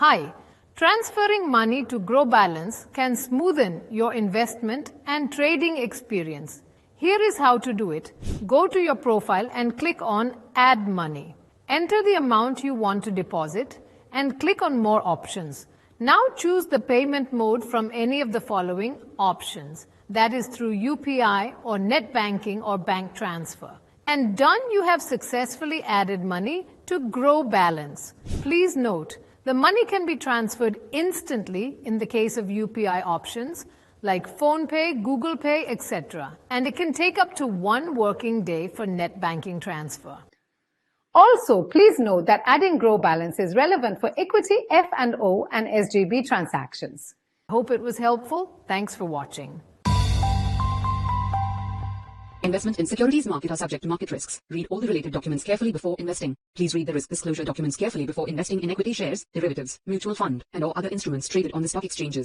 Hi, transferring money to Groww Balance can smoothen your investment and trading experience. Here is how to do it. Go to your profile and click on Add Money. Enter the amount you want to deposit and click on More Options. Now choose the payment mode from any of the following options. That is through UPI or net banking or bank transfer. And done, you have successfully added money to Groww Balance. Please note, the money can be transferred instantly in the case of UPI options like PhonePe, Google Pay, etc. And it can take up to 1 working day for net banking transfer. Also, please note that adding Groww Balance is relevant for equity, F&O and SGB transactions. Hope it was helpful. Thanks for watching. Investment in securities market are subject to market risks. Read all the related documents carefully before investing. Please read the risk disclosure documents carefully before investing in equity shares, derivatives, mutual fund, and/or other instruments traded on the stock exchanges.